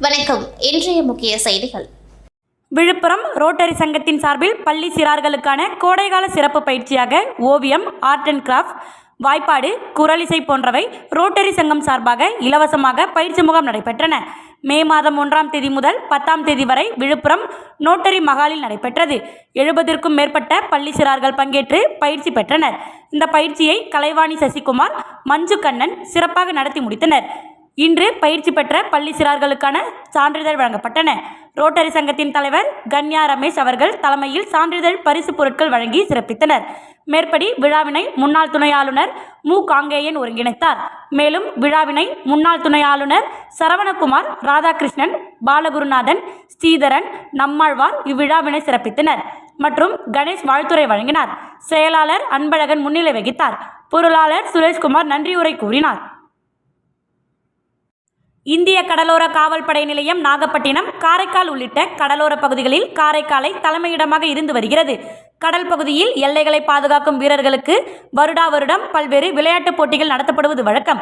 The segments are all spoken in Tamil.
வணக்கம். இன்றைய முக்கிய செய்திகள். விழுப்புரம் ரோட்டரி சங்கத்தின் சார்பில் பள்ளி சிறார்களுக்கான கோடைகால சிறப்பு பயிற்சியாக ஓவியம், ஆர்ட் அண்ட் கிராஃப்ட், வாய்ப்பாடு, குரலிசை போன்றவை ரோட்டரி சங்கம் சார்பாக இலவசமாக பயிற்சி முகாம் நடைபெற்றன. மே மாதம் 1ஆம் தேதி முதல் 10ஆம் தேதி வரை விழுப்புரம் நோட்டரி மகாலில் நடைபெற்றது. 70க்கும் மேற்பட்ட பள்ளி சிறார்கள் பங்கேற்று பயிற்சி பெற்றனர். இந்த பயிற்சியை கலைவாணி சசிகுமார், மஞ்சு கண்ணன் சிறப்பாக நடத்தி முடித்தனர். இன்று பயிற்சி பெற்ற பள்ளி சிறார்களுக்கான சான்றிதழ் வழங்கப்பட்டன. ரோட்டரி சங்கத்தின் தலைவர் கன்யா ரமேஷ் அவர்கள் தலைமையில் சான்றிதழ், பரிசு பொருட்கள் வழங்கி சிறப்பித்தனர். மேற்படி விழாவினை முன்னாள் துணை ஆளுநர் மு. காங்கேயன் ஒருங்கிணைத்தார். மேலும் விழாவினை முன்னாள் துணை ஆளுநர் சரவணகுமார், ராதாகிருஷ்ணன், பாலகுருநாதன், ஸ்ரீதரன், நம்மாழ்வார் இவ்விழாவினை சிறப்பித்தனர் மற்றும் கணேஷ் வாழ்த்துரை வழங்கினார். செயலாளர் அன்பழகன் முன்னிலை வகித்தார். பொருளாளர் சுரேஷ்குமார் நன்றியுரை கூறினார். இந்திய கடலோர காவல்படை நிலையம் நாகப்பட்டினம், காரைக்கால் உள்ளிட்ட கடலோர பகுதிகளில் காரைக்காலை தலைமையிடமாக இருந்து வருகிறது. கடல் பகுதியில் எல்லைகளை பாதுகாக்கும் வீரர்களுக்கு வருடா வருடம் பல்வேறு விளையாட்டுப் போட்டிகள் நடத்தப்படுவது வழக்கம்.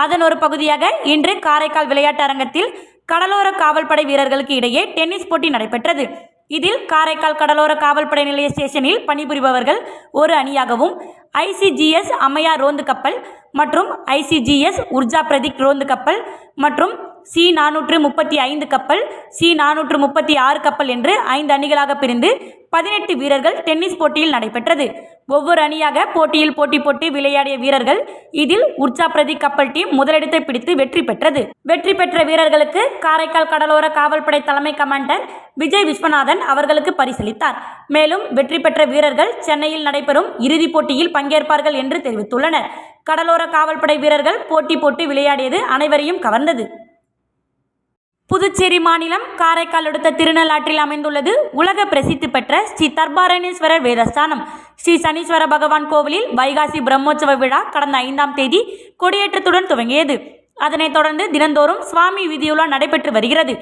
அதன் ஒரு பகுதியாக இன்று காரைக்கால் விளையாட்டு அரங்கத்தில் கடலோர காவல்படை வீரர்களுக்கு இடையே டென்னிஸ் போட்டி நடைபெற்றது. இதில் காரைக்கால் கடலோர காவல்படை நிலைய ஸ்டேஷனில் பணிபுரிபவர்கள் ஒரு அணியாகவும், ICGS அம்மையா ரோந்து கப்பல் மற்றும் ICGS உர்ஜா பிரதீக் ரோந்து கப்பல் மற்றும் C-435 கப்பல், C-436 கப்பல் என்று 5 அணிகளாக பிரிந்து 18 வீரர்கள் டென்னிஸ் போட்டியில் நடைபெற்றது. ஒவ்வொரு அணியாக போட்டியில் போட்டி போட்டு விளையாடிய வீரர்கள். இதில் உர்ஜா பிரதீக் கப்பல் டீம் முதலிடத்தை பிடித்து வெற்றி பெற்றது. வெற்றி பெற்ற வீரர்களுக்கு காரைக்கால் கடலோர காவல்படை தலைமை கமாண்டர் விஜய் விஸ்வநாதன் அவர்களுக்கு பரிசளித்தார். மேலும் வெற்றி பெற்ற வீரர்கள் சென்னையில் நடைபெறும் இறுதிப் போட்டியில் பங்கேற்பார்கள் என்று தெரிவித்துள்ளனர். கடலோர காவல்படை வீரர்கள் போட்டி போட்டு விளையாடியது அனைவரையும் கவர்ந்தது. புதுச்சேரி மாநிலம் காரைக்கால் அடுத்த திருநள்ளாற்றில் அமைந்துள்ளது உலக பிரசித்தி பெற்ற ஸ்ரீ தர்பாரண்யேஸ்வரர் வேதஸ்தானம். ஸ்ரீ சனீஸ்வர பகவான் கோவிலில் வைகாசி பிரம்மோற்சவ விழா கடந்த 5ஆம் தேதி கொடியேற்றத்துடன் துவங்கியது. அதனைத் தொடர்ந்து தினந்தோறும் சுவாமி வீதியுலா நடைபெற்று வருகிறது.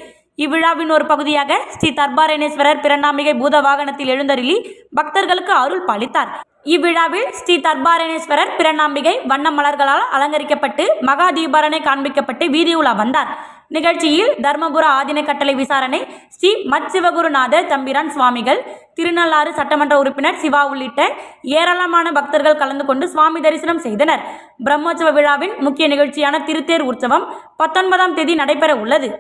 இவ்விழாவின் ஒரு பகுதியாக ஸ்ரீ தர்பாரண்யேஸ்வரர் பிரண்டாம்பிகை பூத வாகனத்தில் எழுந்தருளி பக்தர்களுக்கு அருள் பாலித்தார். இவ்விழாவில் ஸ்ரீ தர்பாரண்யேஸ்வரர் பிரண்டாம்பிகை வண்ண மலர்களால் அலங்கரிக்கப்பட்டு மகா தீபாரணை காண்பிக்கப்பட்டு வீதியுலா வந்தார். நிகழ்ச்சியில் தர்மபுர ஆதின கட்டளை விசாரணை ஸ்ரீ மத் சிவகுருநாதர் தம்பிரான் சுவாமிகள், திருநள்ளாறு சட்டமன்ற உறுப்பினர் சிவா உள்ளிட்ட ஏராளமான பக்தர்கள் கலந்து கொண்டு சுவாமி தரிசனம் செய்தனர். பிரம்மோற்சவ விழாவின் முக்கிய நிகழ்ச்சியான திருத்தேர் உற்சவம் 19ஆம் தேதி நடைபெற உள்ளது.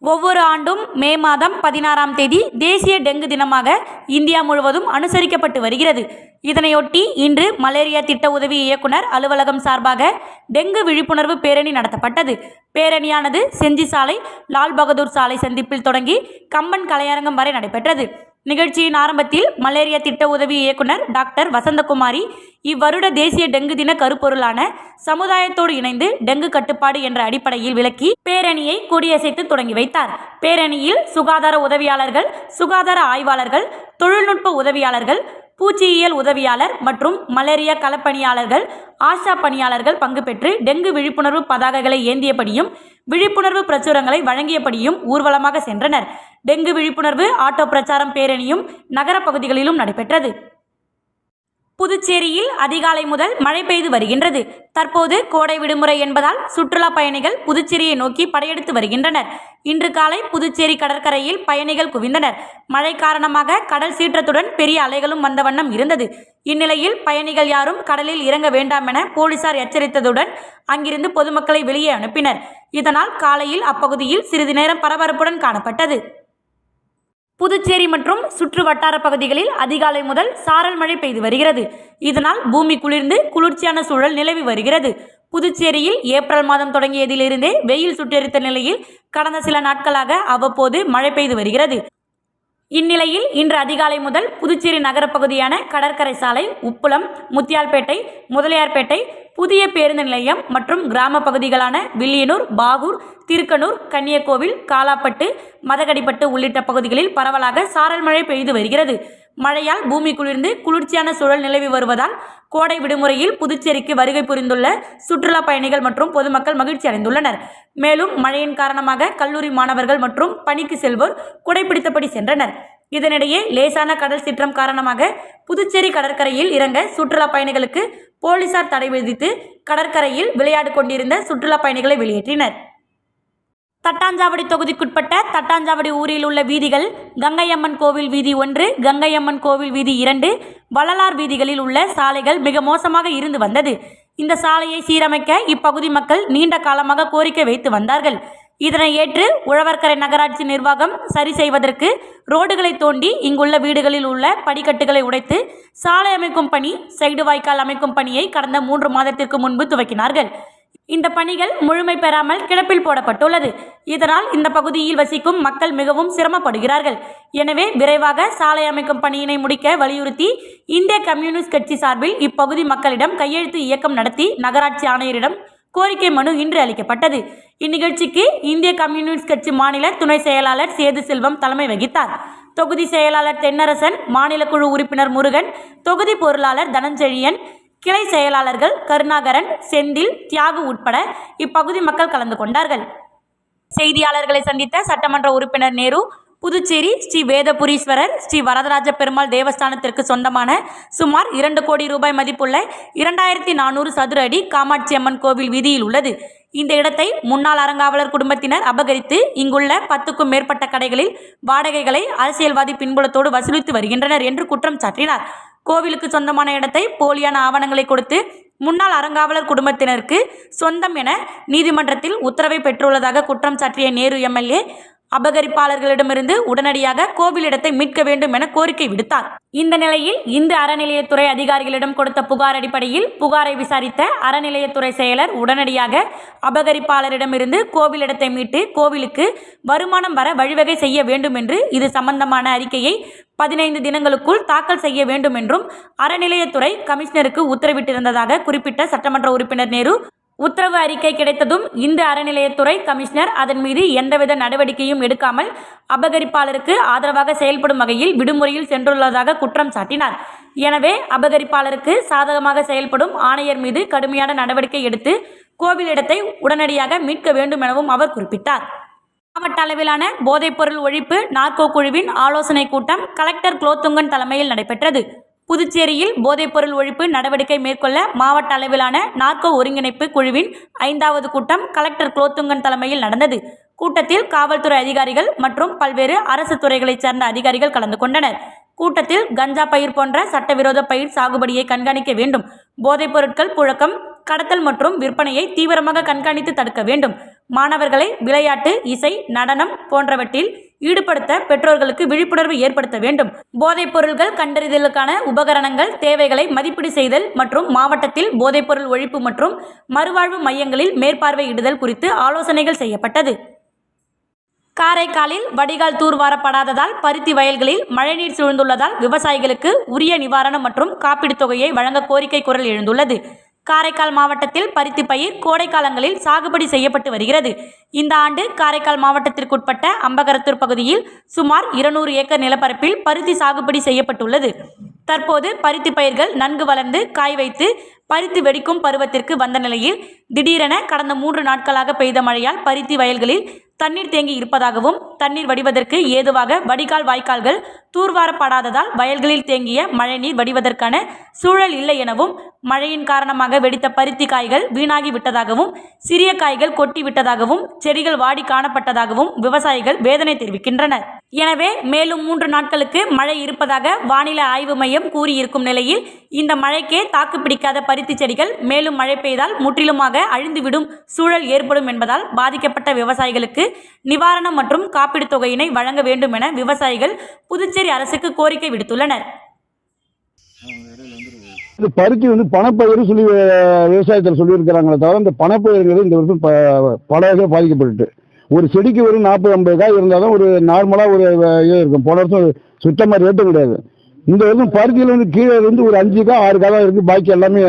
ஒவ்வொரு ஆண்டும் மே மாதம் 16ஆம் தேதி தேசிய டெங்கு தினமாக இந்தியா முழுவதும் அனுசரிக்கப்பட்டு வருகிறது. இதனையொட்டி இன்று மலேரியா திட்ட உதவி இயக்குனர் அலுவலகம் சார்பாக டெங்கு விழிப்புணர்வு பேரணி நடத்தப்பட்டது. பேரணியானது செஞ்சி சாலை, லால் பகதூர் சாலை சந்திப்பில் தொடங்கி கம்பன் கலையரங்கம் வரை நடைபெற்றது. நிகழ்ச்சியின் ஆரம்பத்தில் மலேரியா திட்ட உதவி இயக்குனர் டாக்டர் வசந்தகுமாரி இவ்வருட தேசிய டெங்கு தின கருப்பொருளான சமுதாயத்தோடு இணைந்து டெங்கு கட்டுப்பாடு என்ற அடிப்படையில் விளக்கி பேரணியை கொடியசைத்து தொடங்கி வைத்தார். பேரணியில் சுகாதார உதவியாளர்கள், சுகாதார ஆய்வாளர்கள், தொழில்நுட்ப உதவியாளர்கள், பூச்சியியல் உதவியாளர் மற்றும் மலேரியா களப்பணியாளர்கள், ஆஷா பணியாளர்கள் பங்கு பெற்று டெங்கு விழிப்புணர்வு பதாகைகளை ஏந்தியபடியும் விழிப்புணர்வு பிரசுரங்களை வழங்கியபடியும் ஊர்வலமாக சென்றனர். டெங்கு விழிப்புணர்வு ஆட்டோ பிரச்சாரம் பேரணியும் நகர பகுதிகளிலும் நடைபெற்றது. புதுச்சேரியில் அதிகாலை முதல் மழை பெய்து வருகின்றது. தற்போது கோடை விடுமுறை என்பதால் சுற்றுலா பயணிகள் புதுச்சேரியை நோக்கி படையெடுத்து வருகின்றனர். இன்று காலை புதுச்சேரி கடற்கரையில் பயணிகள் குவிந்தனர். மழை காரணமாக கடல் சீற்றத்துடன் பெரிய அலைகளும் வந்த வண்ணம் இருந்தது. இந்நிலையில் பயணிகள் யாரும் கடலில் இறங்க வேண்டாம் என போலீசார் எச்சரித்ததுடன் அங்கிருந்து பொதுமக்களை வெளியே அனுப்பினர். இதனால் காலையில் அப்பகுதியில் சிறிது நேரம் பரபரப்புடன் காணப்பட்டது. புதுச்சேரி மற்றும் சுற்று வட்டார பகுதிகளில் அதிகாலை முதல் சாரல் மழை பெய்து வருகிறது. இதனால் பூமி குளிர்ந்து குளிர்ச்சியான சூழல் நிலவி வருகிறது. புதுச்சேரியில் ஏப்ரல் மாதம் தொடங்கியதிலிருந்தே வெயில் சுட்டெரித்த நிலையில் கடந்த சில நாட்களாக அவ்வப்போது மழை பெய்து வருகிறது. இந்நிலையில் இன்று அதிகாலை முதல் புதுச்சேரி நகரப்பகுதியான கடற்கரை சாலை, உப்புளம், முத்தியால்பேட்டை, முதலியார்பேட்டை, புதிய பேருந்து நிலையம் மற்றும் கிராம பகுதிகளான வில்லியனூர், பாகூர், திருக்கனூர், கன்னியக்கோவில், காலாப்பட்டு, மதகடிப்பட்டு உள்ளிட்ட பகுதிகளில் பரவலாக சாரல் மழை பெய்து வருகிறது. மழையால் பூமி குளிர்ந்து குளிர்ச்சியான சூழல் நிலவி வருவதால் கோடை விடுமுறையில் புதுச்சேரிக்கு வருகை புரிந்துள்ள சுற்றுலா பயணிகள் மற்றும் பொதுமக்கள் மகிழ்ச்சி அடைந்துள்ளனர். மேலும் மழையின் காரணமாக கல்லூரி மாணவர்கள் மற்றும் பணிக்கு செல்வோர் குடைபிடித்தபடி சென்றனர். இதனிடையே லேசான கடல் சீற்றம் காரணமாக புதுச்சேரி கடற்கரையில் இறங்க சுற்றுலா பயணிகளுக்கு போலீசார் தடை விதித்து கடற்கரையில் விளையாடு கொண்டிருந்த சுற்றுலா பயணிகளை வெளியேற்றினர். தட்டாஞ்சாவடி தொகுதிக்குட்பட்ட தட்டாஞ்சாவடி ஊரில் உள்ள வீதிகள் கங்கையம்மன் கோவில் வீதி 1, கங்கையம்மன் கோவில் வீதி 2, வள்ளலார் வீதிகளில் உள்ள சாலைகள் மிக மோசமாக இருந்து வந்தது. இந்த சாலையை சீரமைக்க இப்பகுதி மக்கள் நீண்ட காலமாக கோரிக்கை வைத்து வந்தார்கள். இதனை ஏற்று உழவர்கரை நகராட்சி நிர்வாகம் சரி செய்வதற்கு ரோடுகளை தோண்டி இங்குள்ள வீடுகளில் உள்ள படிக்கட்டுகளை உடைத்து சாலை அமைக்கும் பணி, சைடு வாய்க்கால் அமைக்கும் பணியை கடந்த 3 மாதத்திற்கு முன்பு துவக்கினார்கள். இந்த பணிகள் முழுமை பெறாமல் கிடப்பில் போடப்பட்டுள்ளது. இதனால் இந்த பகுதியில் வசிக்கும் மக்கள் மிகவும் சிரமப்படுகிறார்கள். எனவே விரைவாக சாலை அமைக்கும் பணியினை முடிக்க வலியுறுத்தி இந்திய கம்யூனிஸ்ட் கட்சி சார்பில் இப்பகுதி மக்களிடம் கையெழுத்து இயக்கம் நடத்தி நகராட்சி ஆணையரிடம் கோரிக்கை மனு இன்று அளிக்கப்பட்டது. இந்நிகழ்ச்சிக்கு இந்திய கம்யூனிஸ்ட் கட்சி மாநில துணை செயலாளர் சேது செல்வம் தலைமை வகித்தார். தொகுதி செயலாளர் தென்னரசன், மாநில குழு உறுப்பினர் முருகன், தொகுதி பொருளாளர் தனஞ்செழியன், கிளை செயலாளர்கள் கருணாகரன், செந்தில், தியாகு உட்பட இப்பகுதி மக்கள் கலந்து கொண்டார்கள். செய்தியாளர்களை சந்தித்த சட்டமன்ற உறுப்பினர் நேரு, புதுச்சேரி ஸ்ரீ வேதபுரீஸ்வரர் ஸ்ரீ வரதராஜ பெருமாள் தேவஸ்தானத்திற்கு சொந்தமான சுமார் 2 கோடி ரூபாய் மதிப்புள்ள 2400 சதுர அடி காமாட்சி அம்மன் கோவில் வீதியில் உள்ளது. இந்த இடத்தை முன்னாள் அறங்காவலர் குடும்பத்தினர் அபகரித்து இங்குள்ள 10க்கும் மேற்பட்ட கடைகளில் வாடகைகளை அரசியல்வாதி பின்புலத்தோடு வசூலித்து வருகின்றனர் என்று குற்றம் சாட்டினார். கோவிலுக்கு சொந்தமான இடத்தை போலியான ஆவணங்களை கொடுத்து முன்னாள் அறங்காவலர் குடும்பத்தினருக்கு சொந்தம் என நீதிமன்றத்தில் உத்தரவை பெற்றுள்ளதாக குற்றம் சாட்டிய நேரு எம்எல்ஏ அபகரிப்பாளர்களிடமிருந்து உடனடியாக கோவில் இடத்தை மீட்க வேண்டும் என கோரிக்கை விடுத்தார். இந்த நிலையில் இந்து அறநிலையத்துறை அதிகாரிகளிடம் கொடுத்த புகார் அடிப்படையில் புகாரை விசாரித்த அறநிலையத்துறை செயலர் உடனடியாக அபகரிப்பாளரிடமிருந்து கோவில் இடத்தை மீட்டு கோவிலுக்கு வருமானம் வர வழிவகை செய்ய வேண்டும் என்று இது சம்பந்தமான அறிக்கையை 15 தினங்களுக்குள் தாக்கல் செய்ய வேண்டும் என்றும் அறநிலையத்துறை கமிஷனருக்கு உத்தரவிட்டிருந்ததாக குறிப்பிட்ட சட்டமன்ற உறுப்பினர் நேரு, உத்தரவு அறிக்கை கிடைத்ததும் இந்து அறநிலையத்துறை கமிஷனர் அதன் மீது எந்தவித நடவடிக்கையும் எடுக்காமல் அபகரிப்பாளருக்கு ஆதரவாக செயல்படும் வகையில் விடுமுறையில் சென்றுள்ளதாக குற்றம் சாட்டினார். எனவே அபகரிப்பாளருக்கு சாதகமாக செயல்படும் ஆணையர் மீது கடுமையான நடவடிக்கை எடுத்து கோவில் இடத்தை உடனடியாக மீட்க வேண்டும் எனவும் அவர் குறிப்பிட்டார். மாவட்ட அளவிலான போதைப்பொருள் ஒழிப்பு நார்கோ குழுவின் ஆலோசனை கூட்டம் கலெக்டர் குலோத்துங்கன் தலைமையில் நடைபெற்றது. புதுச்சேரியில் போதைப்பொருள் ஒழிப்பு நடவடிக்கை மேற்கொள்ள மாவட்ட அளவிலான நார்கோ ஒருங்கிணைப்பு குழுவின் 5வது கூட்டம் கலெக்டர் குலோத்துங்கன் தலைமையில் நடந்தது. கூட்டத்தில் காவல்துறை அதிகாரிகள் மற்றும் பல்வேறு அரசு துறைகளைச் சேர்ந்த அதிகாரிகள் கலந்து கொண்டனர். கூட்டத்தில் கஞ்சா பயிர் போன்ற சட்டவிரோத பயிர் சாகுபடியை கண்காணிக்க வேண்டும், போதைப் பொருட்கள் புழக்கம், கடத்தல் மற்றும் விற்பனையை தீவிரமாக கண்காணித்து தடுக்க வேண்டும், மாணவர்களை விளையாட்டு, இசை, நடனம் போன்றவற்றில் ஈடுபடுத்த பெற்றோர்களுக்கு விழிப்புணர்வு ஏற்படுத்த வேண்டும், போதைப் பொருட்கள் கண்டறிதலுக்கான உபகரணங்கள் தேவைகளை மதிப்பீடு செய்தல் மற்றும் மாவட்டத்தில் போதைப்பொருள் ஒழிப்பு மற்றும் மறுவாழ்வு மையங்களில் மேற்பார்வையிடுதல் குறித்து ஆலோசனைகள் செய்யப்பட்டது. காரைக்காலில் வடிகால் தூர்வாரப்படாததால் பருத்தி வயல்களில் மழைநீர் சூழ்ந்துள்ளதால் விவசாயிகளுக்கு உரிய நிவாரணம் மற்றும் காப்பீடு தொகையை வழங்க கோரிக்கை குரல் எழுந்துள்ளது. காரைக்கால் மாவட்டத்தில் பருத்தி பயிர் கோடைக்காலங்களில் சாகுபடி செய்யப்பட்டு வருகிறது. இந்த ஆண்டு காரைக்கால் மாவட்டத்திற்குட்பட்ட அம்பகரத்தூர் பகுதியில் சுமார் 200 ஏக்கர் நிலப்பரப்பில் பருத்தி சாகுபடி செய்யப்பட்டுள்ளது. தற்போது பருத்தி பயிர்கள் நன்கு வளர்ந்து காய் வைத்து பருத்தி வெடிக்கும் பருவத்திற்கு வந்த நிலையில் திடீரென கடந்த 3 நாட்களாக பெய்த மழையால் பருத்தி வயல்களில் தண்ணீர் தேங்கி இருப்பதாகவும் தண்ணீர் வடிவதற்கு ஏதுவாக வடிகால் வாய்க்கால்கள் தூர்வாரப்படாததால் வயல்களில் தேங்கிய மழைநீர் வடிவதற்கான சூழல் இல்லை எனவும் மழையின் காரணமாக வெடித்த பருத்தி காய்கள் வீணாகி விட்டதாகவும் சிறிய காய்கள் கொட்டி விட்டதாகவும் செடிகள் வாடி காணப்பட்டதாகவும் விவசாயிகள் வேதனை தெரிவிக்கின்றனர். எனவே மேலும் 3 நாட்களுக்கு மழை இருப்பதாக வானிலை ஆய்வு மையம் கூறியிருக்கும் நிலையில் இந்த மழைக்கே தாக்குப்பிடிக்காத பருத்தி செடிகள் மேலும் மழை பெய்தால் முற்றிலுமாக அழிந்துவிடும் சூழல் ஏற்படும் என்பதால் பாதிக்கப்பட்ட விவசாயிகளுக்கு நிவாரணம் மற்றும் காப்பீடு தொகையினை வழங்க வேண்டும் என விவசாயிகள் புதுச்சேரி அரசுக்கு கோரிக்கை விடுத்துள்ளனர். பருத்தி பணப்பயிர் சொல்லி விவசாயத்தில் சொல்லியிருக்கிறாங்களே தவிர இந்த பணப்பயிர்கள் இந்த வருஷம் பல வகை பாதிக்கப்பட்டு ஒரு செடிக்கு ஒரு 40-50 காய் இருந்தாலும் ஒரு நார்மலாக ஒரு இருக்கும். போன வருஷம் சுத்தமாக ரேட்டு கிடையாது. இந்த வருஷம் பருத்தியில் கீழே ஒரு 5 காய் 6 காய் தான் இருக்குது. பாக்கி எல்லாமே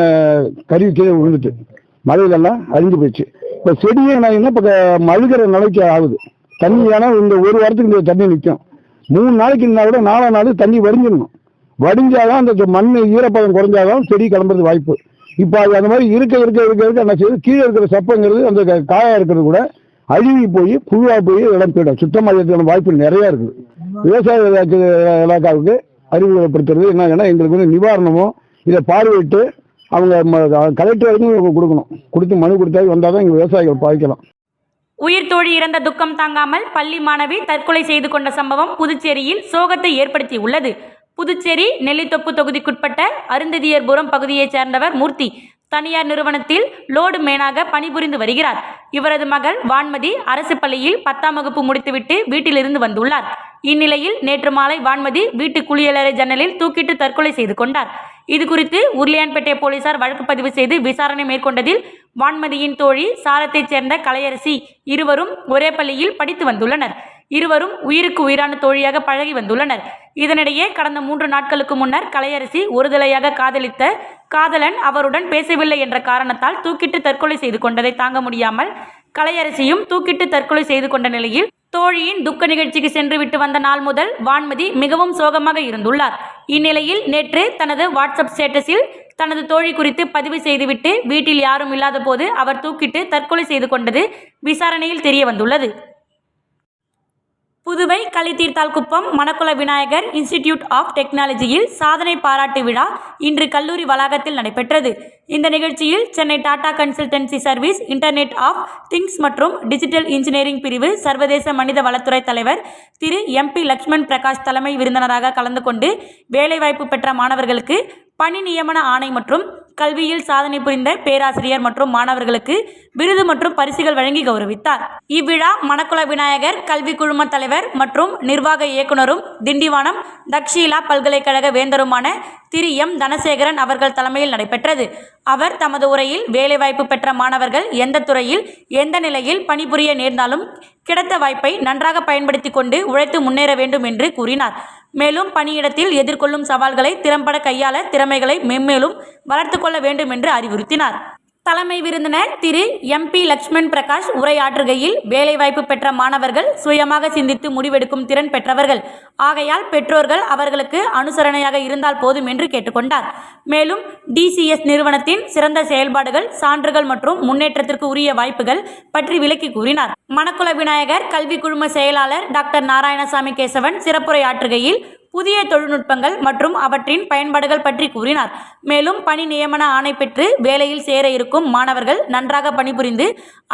கருவி கீழே விழுந்துட்டு மழையிலெல்லாம் அழிஞ்சு போயிடுச்சு. இப்போ செடியே நான் இப்போ மழுகிற நிலைக்கு ஆகுது. தண்ணி ஏன்னா இந்த ஒரு வாரத்துக்கு இந்த தண்ணி நிற்கும். 3 நாளைக்கு இருந்தால் கூட 4ஆம் நாள் தண்ணி வடிஞ்சிடணும். வடிஞ்சாதான் அந்த மண் ஈரப்பதம் குறைஞ்சாதான் செடி கிளம்புறது வாய்ப்பு. இப்போ அது அந்த மாதிரி இருக்க என்ன செய்யுது, கீழே இருக்கிற சப்பங்கிறது அந்த காயாக இருக்கிறது கூட அழுகி போய் புழுவாக போய் இடம் போயிடும். சுத்தமாக வாய்ப்பு நிறையா இருக்குது. விவசாய இலாக்காவுக்கு அறிமுகப்படுத்துறது என்னன்னா எங்களுக்கு நிவாரணமும் இதை பார்வையிட்டு அவங்க கலெக்டர் வரைக்கும் கொடுக்கணும். கொடுத்து மனு கொடுத்தா வந்தால் தான் எங்கள் விவசாயிகள் பாதிக்கலாம். உயிர் தோழி இறந்த துக்கம் தாங்காமல் பள்ளி மாணவி தற்கொலை செய்து கொண்ட சம்பவம் புதுச்சேரியில் சோகத்தை ஏற்படுத்தியுள்ளது. புதுச்சேரி நெல்லித்தோப்பு தொகுதிக்குட்பட்ட அருந்ததியர்புரம் பகுதியைச் சேர்ந்தவர் மூர்த்தி தனியார் நிறுவனத்தில் லோடு மேனாக பணிபுரிந்து வருகிறார். இவரது மகள் வான்மதி அரசு பள்ளியில் 10ஆம் வகுப்பு முடித்துவிட்டு வீட்டிலிருந்து வந்துள்ளார். இந்நிலையில் நேற்று மாலை வான்மதி வீட்டு குளியலறை ஜன்னலில் தூக்கிட்டு தற்கொலை செய்து கொண்டார். இதுகுறித்து உருளையான்பேட்டை போலீசார் வழக்கு பதிவு செய்து விசாரணை மேற்கொண்டதில் வான்மதியின் தோழி சாரத்தைச் சேர்ந்த கலையரசி இருவரும் ஒரே பள்ளியில் படித்து வந்துள்ளனர். இருவரும் உயிருக்கு உயிரான தோழியாக பழகி வந்துள்ளனர். இதனிடையே கடந்த 3 நாட்களுக்கு முன்னர் கலையரசி ஒருதலையாக காதலித்த காதலன் அவருடன் பேசவில்லை என்ற காரணத்தால் தூக்கிட்டு தற்கொலை செய்து கொண்டதை தாங்க முடியாமல் கலையரசியும் தூக்கிட்டு தற்கொலை செய்து கொண்ட நிலையில் தோழியின் துக்க நிகழ்ச்சிக்கு சென்று விட்டு வந்த நாள் முதல் வான்மதி மிகவும் சோகமாக இருந்துள்ளார். இந்நிலையில் நேற்று தனது வாட்ஸ்அப் ஸ்டேட்டஸில் தனது தோழி குறித்து பதிவு செய்துவிட்டு வீட்டில் யாரும் இல்லாத போது அவர் தூக்கிட்டு தற்கொலை செய்து கொண்டது விசாரணையில் தெரிய வந்துள்ளது. புதுவை களித்தீர்த்தால்குப்பம் மணக்குள விநாயகர் இன்ஸ்டிடியூட் ஆஃப் டெக்னாலஜியில் சாதனை பாராட்டு விழா இன்று கல்லூரி வளாகத்தில் நடைபெற்றது. இந்த நிகழ்ச்சியில் Chennai Tata Consultancy Service, Internet of Things மற்றும் டிஜிட்டல் இன்ஜினியரிங் பிரிவு சர்வதேச மனித வளத்துறை தலைவர் திரு MP லக்ஷ்மண் பிரகாஷ் தலைமை விருந்தினராக கலந்து கொண்டு வேலைவாய்ப்பு பெற்ற மாணவர்களுக்கு பணி நியமன ஆணை மற்றும் கல்வியில் சாதனை புரிந்த பேராசிரியர் மற்றும் மாணவர்களுக்கு விருது மற்றும் பரிசுகள் வழங்கி கௌரவித்தார். இவ்விழா மணக்குள விநாயகர் கல்வி குழும தலைவர் மற்றும் நிர்வாக இயக்குனரும் திண்டிவனம் தக்ஷீலா பல்கலைக்கழக வேந்தருமான திரு M தனசேகரன் அவர்கள் தலைமையில் நடைபெற்றது. அவர் தமது உரையில் வேலைவாய்ப்பு பெற்ற மாணவர்கள் எந்த துறையில் எந்த நிலையில் பணிபுரிய நேர்ந்தாலும் கிடைத்த வாய்ப்பை நன்றாக பயன்படுத்தி கொண்டு உழைத்து முன்னேற வேண்டும் என்று கூறினார். மேலும் பணியிடத்தில் எதிர்கொள்ளும் சவால்களை திறம்பட கையாள திறமைகளை மென்மேலும் வளர்த்து கொள்ள வேண்டும் என்று அறிவுறுத்தினார். தலைமை விருந்தினர் திரு MP லக்ஷ்மண் பிரகாஷ் உரையாற்றுகையில் வேலைவாய்ப்பு பெற்ற மாணவர்கள் சுயமாக சிந்தித்து முடிவெடுக்கும் திறன் பெற்றவர்கள். ஆகையால் பெற்றோர்கள் அவர்களுக்கு அனுசரணையாக இருந்தால் போதும் என்று கேட்டுக்கொண்டார். மேலும் DCS நிறுவனத்தின் சிறந்த செயல்பாடுகள், சான்றுகள் மற்றும் முன்னேற்றத்திற்கு உரிய வாய்ப்புகள் பற்றி விளக்கி கூறினார். மணக்குள விநாயகர் கல்வி குழும செயலாளர் டாக்டர் நாராயணசாமி கேசவன் சிறப்புரையாற்றுகையில் புதிய தொழில்நுட்பங்கள் மற்றும் அவற்றின் பயன்பாடுகள் பற்றி கூறினார். மேலும் பணி நியமன ஆணை பெற்று வேலையில் சேர இருக்கும் மாணவர்கள் நன்றாக பணிபுரிந்து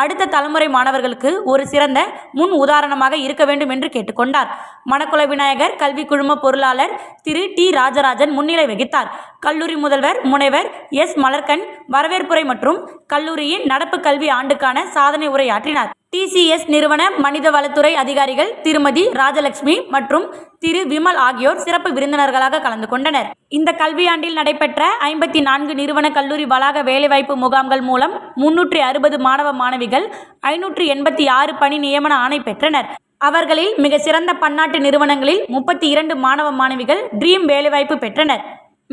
அடுத்த தலைமுறை மாணவர்களுக்கு ஒரு சிறந்த முன் உதாரணமாக இருக்க வேண்டும் என்று கேட்டுக்கொண்டார். மணக்குள விநாயகர் கல்வி குழும பொருளாளர் திரு T ராஜராஜன் முன்னிலை வகித்தார். கல்லூரி முதல்வர் முனைவர் S மலர்கண் வரவேற்புரை மற்றும் கல்லூரியின் நடப்பு கல்வி ஆண்டுக்கான சாதனை உரையாற்றினார். TCS நிறுவன மனித வளத்துறை அதிகாரிகள் திருமதி ராஜலட்சுமி மற்றும் திரு விமல் ஆகியோர் சிறப்பு விருந்தினர்களாக கலந்து கொண்டனர். இந்த கல்வியாண்டில் நடைபெற்ற 54 நிறுவன கல்லூரி வளாக வேலைவாய்ப்பு முகாம்கள் மூலம் 360 மாணவ மாணவிகள் 586 பணி நியமன ஆணை பெற்றனர். அவர்களில் மிக சிறந்த பன்னாட்டு நிறுவனங்களில் 32 மாணவ மாணவிகள் ட்ரீம் வேலைவாய்ப்பு பெற்றனர்.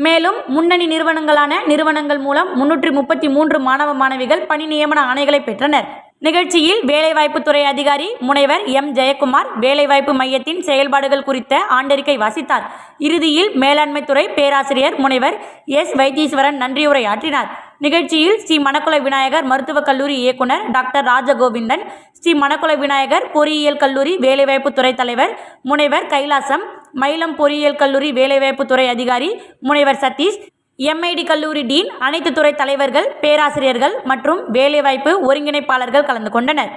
மேலும் முன்னணி நிறுவனங்கள் மூலம் 333 மாணவ மாணவிகள் பணி நியமன ஆணைகளை பெற்றனர். நிகழ்ச்சியில் வேலைவாய்ப்புத்துறை அதிகாரி முனைவர் M ஜெயக்குமார் வேலைவாய்ப்பு மையத்தின் செயல்பாடுகள் குறித்த ஆண்டறிக்கை வாசித்தார். இறுதியில் மேலாண்மைத்துறை பேராசிரியர் முனைவர் S வைத்தீஸ்வரன் நன்றியுரையாற்றினார். நிகழ்ச்சியில் ஸ்ரீ மணக்குள விநாயகர் மருத்துவக் கல்லூரி இயக்குனர் டாக்டர் ராஜகோவிந்தன், ஸ்ரீ மணக்குள விநாயகர் பொறியியல் கல்லூரி வேலைவாய்ப்புத்துறை தலைவர் முனைவர் கைலாசம், மயிலம் பொறியியல் கல்லூரி வேலைவாய்ப்புத்துறை அதிகாரி முனைவர் சதீஷ், MID கல்லூரி டீன், அனைத்து துறை தலைவர்கள், பேராசிரியர்கள் மற்றும் வேலைவாய்ப்பு ஒருங்கிணைப்பாளர்கள் கலந்து கொண்டனர்.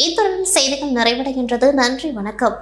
இத்துடன் செய்திகள் நிறைவடைகின்றது. நன்றி, வணக்கம்.